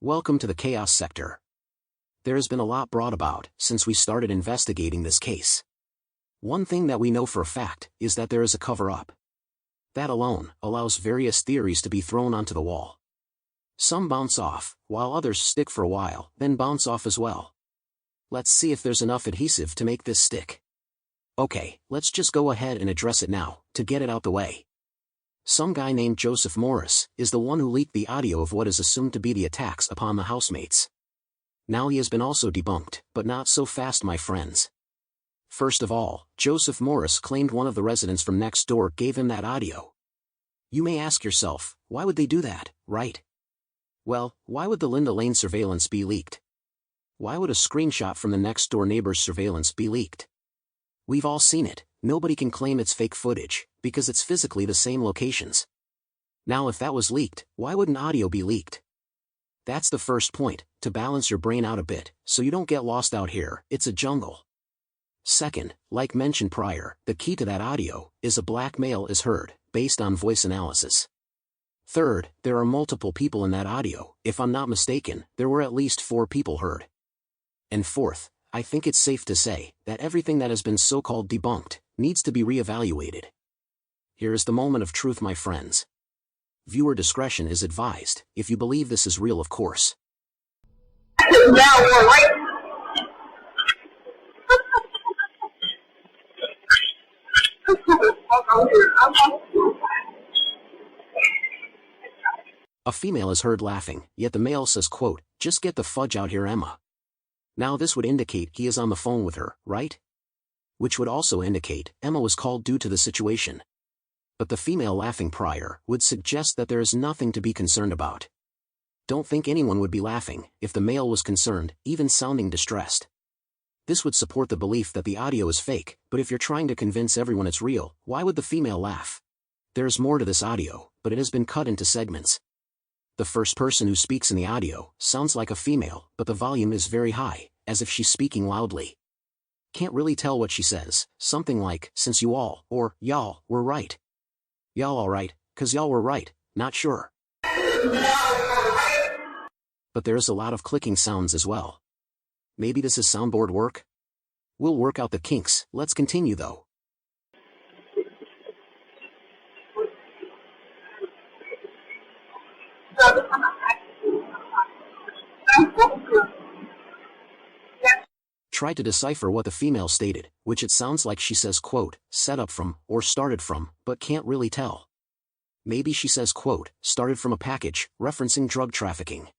Welcome to the chaos sector. There has been a lot brought about since we started investigating this case. One thing that we know for a fact is that there is a cover-up. That alone allows various theories to be thrown onto the wall. Some bounce off, while others stick for a while, then bounce off as well. Let's see if there's enough adhesive to make this stick. Okay, let's just go ahead and address it now, to get it out the way. Some guy named Joseph Morris is the one who leaked the audio of what is assumed to be the attacks upon the housemates. Now he has been also debunked, but not so fast, my friends. First of all, Joseph Morris claimed one of the residents from next door gave him that audio. You may ask yourself, why would they do that, right? Well, why would the Linda Lane surveillance be leaked? Why would a screenshot from the next door neighbor's surveillance be leaked? We've all seen it. Nobody can claim it's fake footage, because it's physically the same locations. Now if that was leaked, why wouldn't audio be leaked? That's the first point, to balance your brain out a bit, so you don't get lost out here. It's a jungle. Second, like mentioned prior, the key to that audio is a black male is heard, based on voice analysis. Third, there are multiple people in that audio. If I'm not mistaken, there were at least 4 people heard. And fourth, I think it's safe to say that everything that has been so-called debunked needs to be re-evaluated. Here is the moment of truth, my friends. Viewer discretion is advised, if you believe this is real, of course. A female is heard laughing, yet the male says, quote, "Just get the fudge out here, Emma." Now this would indicate he is on the phone with her, right? Which would also indicate Emma was called due to the situation. But the female laughing prior would suggest that there is nothing to be concerned about. Don't think anyone would be laughing if the male was concerned, even sounding distressed. This would support the belief that the audio is fake, but if you're trying to convince everyone it's real, why would the female laugh? There is more to this audio, but it has been cut into segments. The first person who speaks in the audio sounds like a female, but the volume is very high, as if she's speaking loudly. Can't really tell what she says, something like, "Since you all, or y'all, were right." Y'all alright, 'cause y'all were right, not sure. But there's a lot of clicking sounds as well. Maybe this is soundboard work? We'll work out the kinks. Let's continue though. Try to decipher what the female stated, which it sounds like she says, quote, "set up from," or "started from," but can't really tell. Maybe she says, quote, "started from a package," referencing drug trafficking.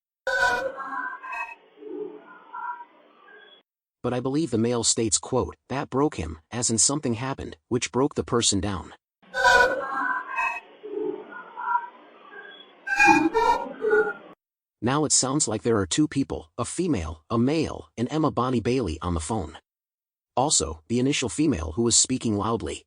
But I believe the male states, quote, "that broke him," as in something happened, which broke the person down. Now it sounds like there are 2 people, a female, a male, and Emma Bonnie Bailey on the phone. Also, the initial female who was speaking loudly.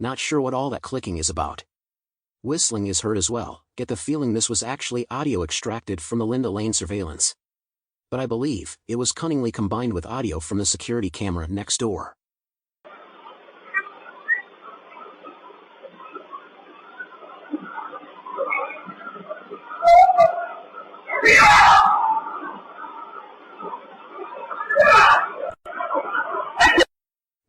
Not sure what all that clicking is about. Whistling is heard as well. Get the feeling this was actually audio extracted from the Linda Lane surveillance. But I believe it was cunningly combined with audio from the security camera next door.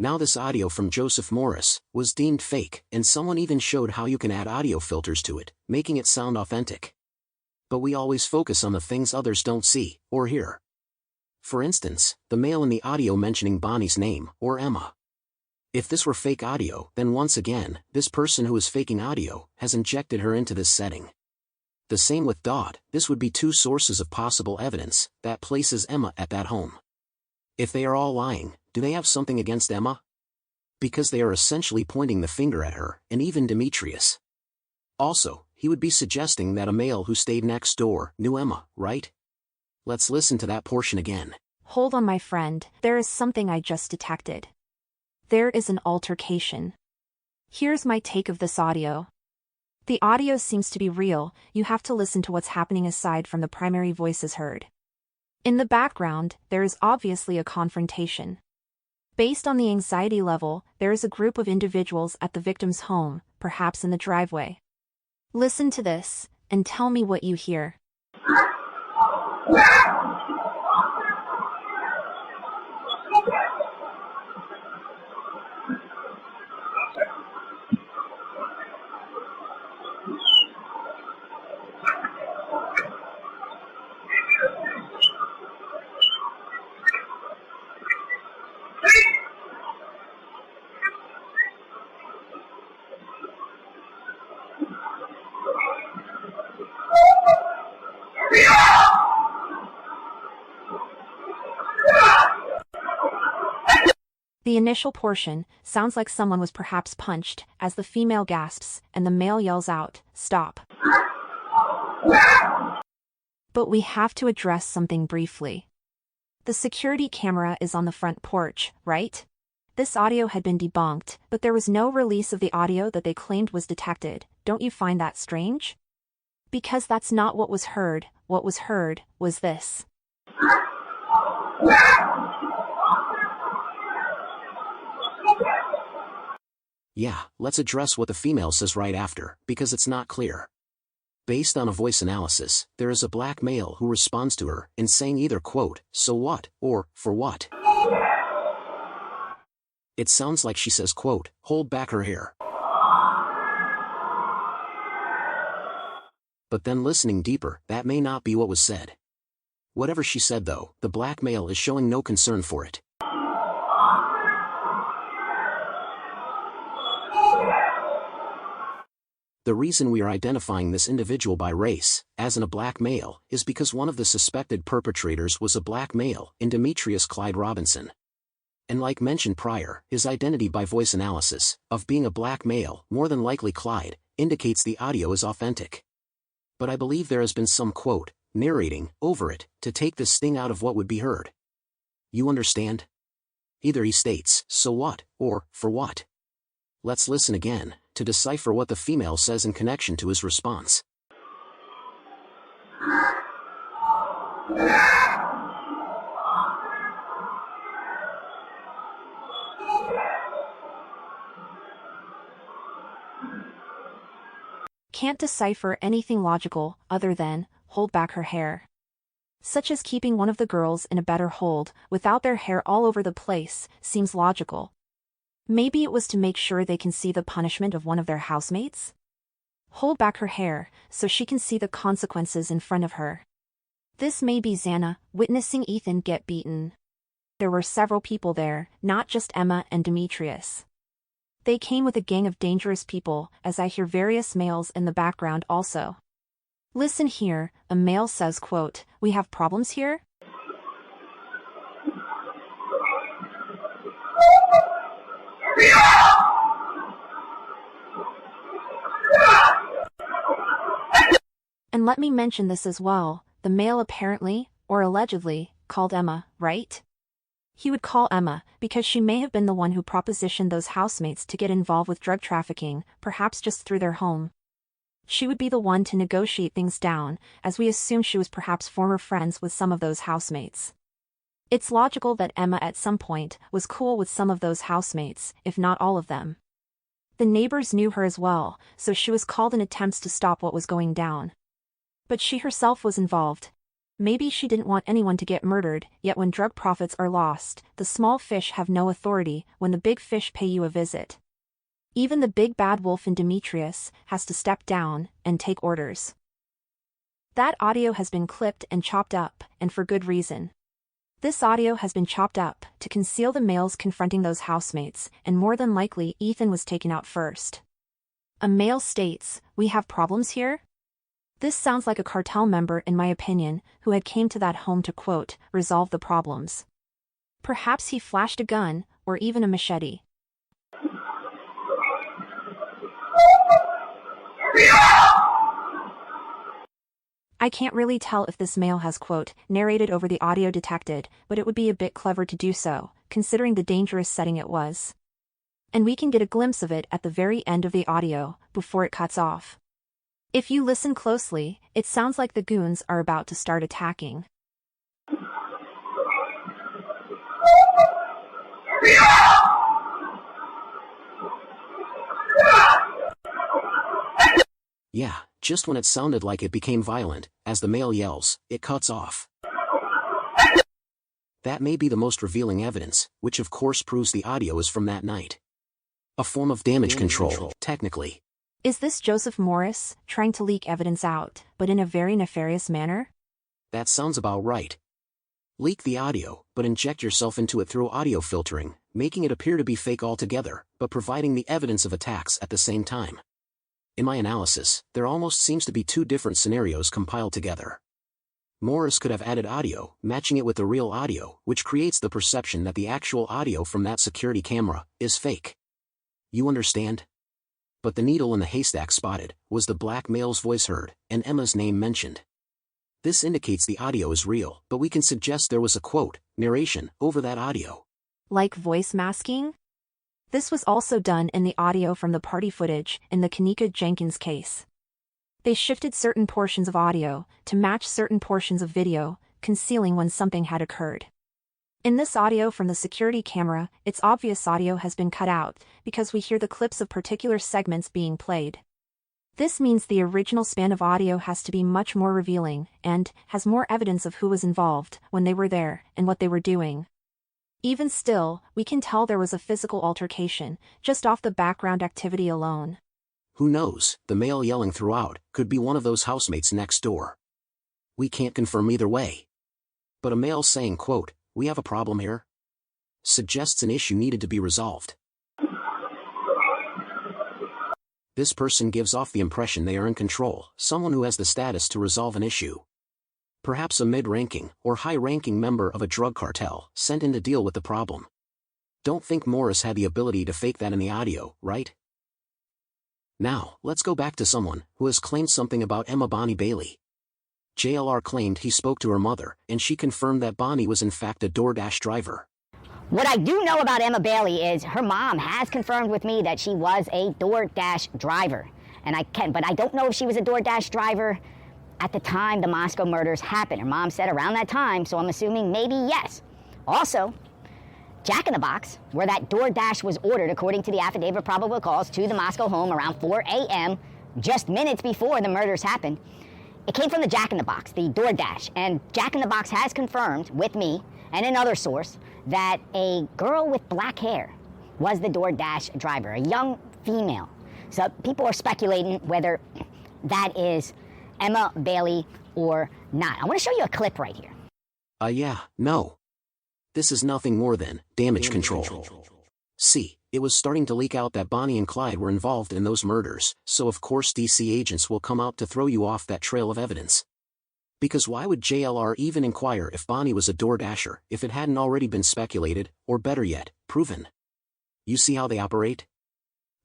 Now this audio from Joseph Morris was deemed fake, and someone even showed how you can add audio filters to it, making it sound authentic. But we always focus on the things others don't see or hear. For instance, the male in the audio mentioning Bonnie's name, or Emma. If this were fake audio, then once again, this person who is faking audio has injected her into this setting. The same with Dodd. This would be 2 sources of possible evidence that places Emma at that home. If they are all lying, do they have something against Emma? Because they are essentially pointing the finger at her, and even Demetrius. Also, he would be suggesting that a male who stayed next door knew Emma, right? Let's listen to that portion again. Hold on, my friend, there is something I just detected. There is an altercation. Here's my take of this audio. The audio seems to be real, you have to listen to what's happening aside from the primary voices heard. In the background, there is obviously a confrontation. Based on the anxiety level, there is a group of individuals at the victim's home, perhaps in the driveway. Listen to this, and tell me what you hear. The initial portion sounds like someone was perhaps punched, as the female gasps and the male yells out, "Stop." But we have to address something briefly. The security camera is on the front porch, right? This audio had been debunked, but there was no release of the audio that they claimed was detected. Don't you find that strange? Because that's not what was heard. What was heard was this. Yeah, let's address what the female says right after, because it's not clear. Based on a voice analysis, there is a black male who responds to her in saying either quote, "So what," or "For what?" It sounds like she says quote, "Hold back her hair." But then listening deeper, that may not be what was said. Whatever she said though, the black male is showing no concern for it. The reason we are identifying this individual by race, as in a black male, is because one of the suspected perpetrators was a black male in Demetrius Clyde Robinson. And like mentioned prior, his identity by voice analysis, of being a black male, more than likely Clyde, indicates the audio is authentic. But I believe there has been some quote, narrating, over it, to take the sting out of what would be heard. You understand? Either he states, "So what," or "For what?" Let's listen again, to decipher what the female says in connection to his response. Can't decipher anything logical other than, hold back her hair. Such as keeping one of the girls in a better hold, without their hair all over the place, seems logical. Maybe it was to make sure they can see the punishment of one of their housemates? Hold back her hair, so she can see the consequences in front of her. This may be Xana, witnessing Ethan get beaten. There were several people there, not just Emma and Demetrius. They came with a gang of dangerous people, as I hear various males in the background also. Listen here, a male says quote, "We have problems here?" And let me mention this as well, the male apparently, or allegedly, called Emma, right? He would call Emma, because she may have been the one who propositioned those housemates to get involved with drug trafficking, perhaps just through their home. She would be the one to negotiate things down, as we assume she was perhaps former friends with some of those housemates. It's logical that Emma at some point was cool with some of those housemates, if not all of them. The neighbors knew her as well, so she was called in attempts to stop what was going down. But she herself was involved. Maybe she didn't want anyone to get murdered, yet when drug profits are lost, the small fish have no authority when the big fish pay you a visit. Even the big bad wolf in Demetrius has to step down and take orders. That audio has been clipped and chopped up, and for good reason. This audio has been chopped up to conceal the males confronting those housemates, and more than likely Ethan was taken out first. A male states, "We have problems here?" This sounds like a cartel member in my opinion, who had came to that home to quote, resolve the problems. Perhaps he flashed a gun, or even a machete. I can't really tell if this male has, quote, narrated over the audio detected, but it would be a bit clever to do so, considering the dangerous setting it was. And we can get a glimpse of it at the very end of the audio, before it cuts off. If you listen closely, it sounds like the goons are about to start attacking. Yeah, just when it sounded like it became violent, as the male yells, it cuts off. That may be the most revealing evidence, which of course proves the audio is from that night. A form of damage control, technically. Is this Joseph Morris, trying to leak evidence out, but in a very nefarious manner? That sounds about right. Leak the audio, but inject yourself into it through audio filtering, making it appear to be fake altogether, but providing the evidence of attacks at the same time. In my analysis, there almost seems to be two different scenarios compiled together. Morris could have added audio, matching it with the real audio, which creates the perception that the actual audio from that security camera is fake. You understand? But the needle in the haystack spotted was the black male's voice heard, and Emma's name mentioned. This indicates the audio is real, but we can suggest there was a quote, narration, over that audio. Like voice masking? This was also done in the audio from the party footage in the Kanika Jenkins case. They shifted certain portions of audio to match certain portions of video, concealing when something had occurred. In this audio from the security camera, it's obvious audio has been cut out, because we hear the clips of particular segments being played. This means the original span of audio has to be much more revealing, and has more evidence of who was involved, when they were there, and what they were doing. Even still, we can tell there was a physical altercation, just off the background activity alone. Who knows, the male yelling throughout could be one of those housemates next door. We can't confirm either way. But a male saying, quote, "We have a problem here," suggests an issue needed to be resolved. This person gives off the impression they are in control, someone who has the status to resolve an issue. Perhaps a mid-ranking or high-ranking member of a drug cartel sent in to deal with the problem. Don't think Morris had the ability to fake that in the audio, right? Now, let's go back to someone who has claimed something about Emma Bonnie Bailey. JLR claimed he spoke to her mother, and she confirmed that Bonnie was in fact a DoorDash driver. What I do know about Emma Bailey is her mom has confirmed with me that she was a DoorDash driver. But I don't know if she was a DoorDash driver at the time the Moscow murders happened. Her mom said around that time, so I'm assuming maybe yes. Also, Jack in the Box, where that DoorDash was ordered according to the affidavit of probable cause to the Moscow home around 4 a.m., just minutes before the murders happened, it came from the Jack in the Box, the DoorDash. And Jack in the Box has confirmed with me and another source that a girl with black hair was the DoorDash driver, a young female. So people are speculating whether that is Emma Bailey or not. I want to show you a clip right here. No. This is nothing more than damage control. See, it was starting to leak out that Bonnie and Clyde were involved in those murders, so of course DC agents will come out to throw you off that trail of evidence. Because why would JLR even inquire if Bonnie was a DoorDasher if it hadn't already been speculated, or better yet, proven? You see how they operate?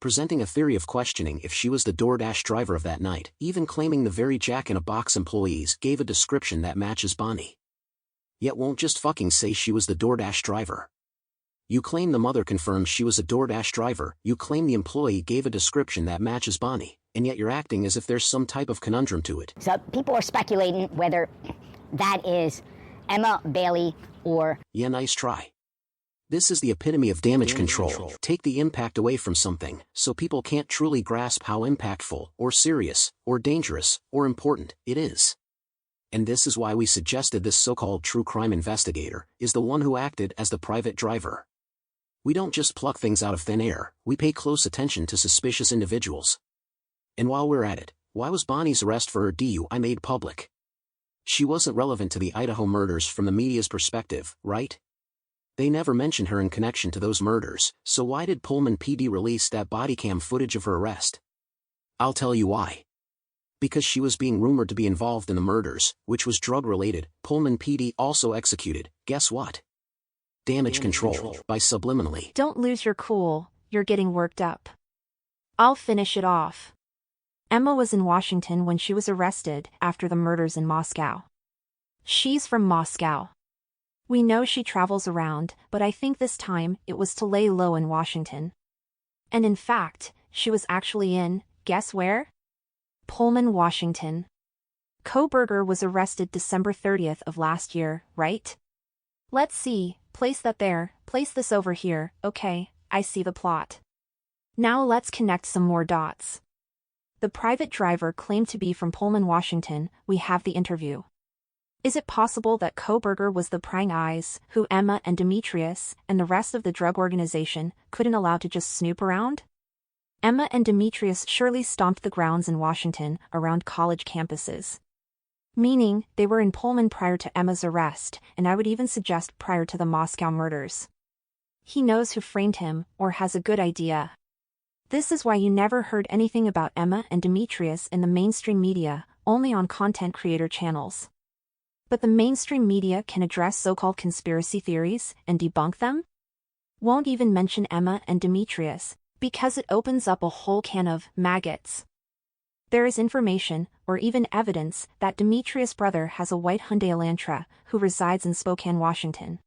Presenting a theory of questioning if she was the DoorDash driver of that night, even claiming the very Jack in a Box employees gave a description that matches Bonnie. Yet won't just fucking say she was the DoorDash driver. You claim the mother confirmed she was a DoorDash driver, you claim the employee gave a description that matches Bonnie, and yet you're acting as if there's some type of conundrum to it. So people are speculating whether that is Emma Bailey or... Yeah, nice try. This is the epitome of damage control. Take the impact away from something, so people can't truly grasp how impactful, or serious, or dangerous, or important it is. And this is why we suggested this so-called true crime investigator is the one who acted as the private driver. We don't just pluck things out of thin air, we pay close attention to suspicious individuals. And while we're at it, why was Bonnie's arrest for her DUI made public? She wasn't relevant to the Idaho murders from the media's perspective, right? They never mentioned her in connection to those murders, so why did Pullman PD release that bodycam footage of her arrest? I'll tell you why. Because she was being rumored to be involved in the murders, which was drug-related. Pullman PD also executed, guess what? Damage control, by subliminally. Don't lose your cool, you're getting worked up. I'll finish it off. Emma was in Washington when she was arrested after the murders in Moscow. She's from Moscow. We know she travels around, but I think this time it was to lay low in Washington. And in fact, she was actually in, guess where? Pullman, Washington. Kohberger was arrested December 30th of last year, right? Let's see, place that there, place this over here, okay, I see the plot. Now let's connect some more dots. The private driver claimed to be from Pullman, Washington. We have the interview. Is it possible that Kohberger was the prying eyes who Emma and Demetrius and the rest of the drug organization couldn't allow to just snoop around? Emma and Demetrius surely stomped the grounds in Washington around college campuses. Meaning, they were in Pullman prior to Emma's arrest, and I would even suggest prior to the Moscow murders. He knows who framed him, or has a good idea. This is why you never heard anything about Emma and Demetrius in the mainstream media, only on content creator channels. But the mainstream media can address so-called conspiracy theories and debunk them? Won't even mention Emma and Demetrius, because it opens up a whole can of maggots. There is information, or even evidence, that Demetrius' brother has a white Hyundai Elantra, who resides in Spokane, Washington.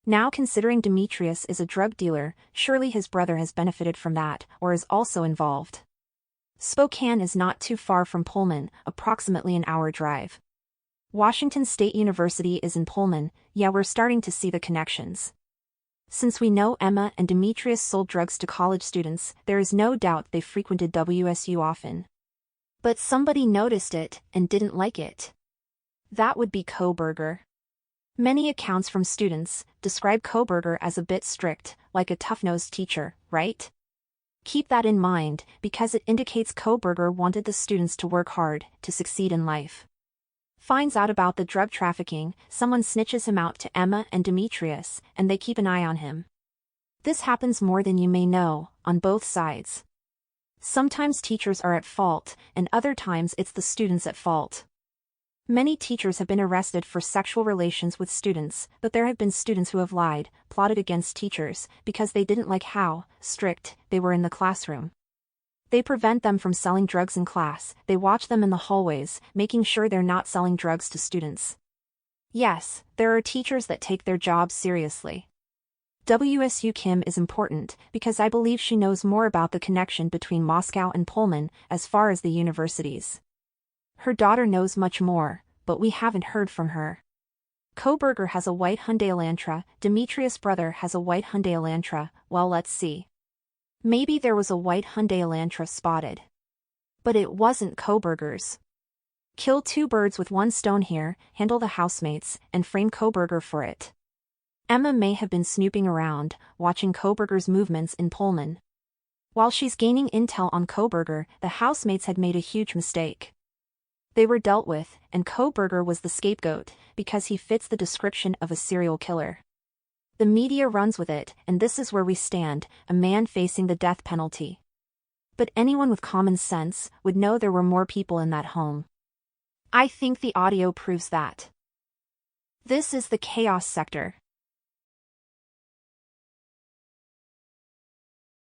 Now considering Demetrius is a drug dealer, surely his brother has benefited from that, or is also involved. Spokane is not too far from Pullman, approximately an hour drive. Washington State University is in Pullman. Yeah, we're starting to see the connections. Since we know Emma and Demetrius sold drugs to college students, there is no doubt they frequented WSU often. But somebody noticed it and didn't like it. That would be Kohberger. Many accounts from students describe Kohberger as a bit strict, like a tough-nosed teacher, right? Keep that in mind, because it indicates Kohberger wanted the students to work hard to succeed in life. Finds out about the drug trafficking, someone snitches him out to Emma and Demetrius, and they keep an eye on him. This happens more than you may know, on both sides. Sometimes teachers are at fault, and other times it's the students at fault. Many teachers have been arrested for sexual relations with students, but there have been students who have lied, plotted against teachers, because they didn't like how strict they were in the classroom. They prevent them from selling drugs in class, they watch them in the hallways, making sure they're not selling drugs to students. Yes, there are teachers that take their jobs seriously. WSU Kim is important because I believe she knows more about the connection between Moscow and Pullman as far as the universities. Her daughter knows much more, but we haven't heard from her. Kohberger has a white Hyundai Elantra, Demetrius' brother has a white Hyundai Elantra. Well, let's see. Maybe there was a white Hyundai Elantra spotted. But it wasn't Kohberger's. Kill two birds with one stone here, handle the housemates, and frame Kohberger for it. Emma may have been snooping around, watching Kohberger's movements in Pullman. While she's gaining intel on Kohberger, the housemates had made a huge mistake. They were dealt with, and Kohberger was the scapegoat, because he fits the description of a serial killer. The media runs with it, and this is where we stand, a man facing the death penalty. But anyone with common sense would know there were more people in that home. I think the audio proves that. This is the chaos sector.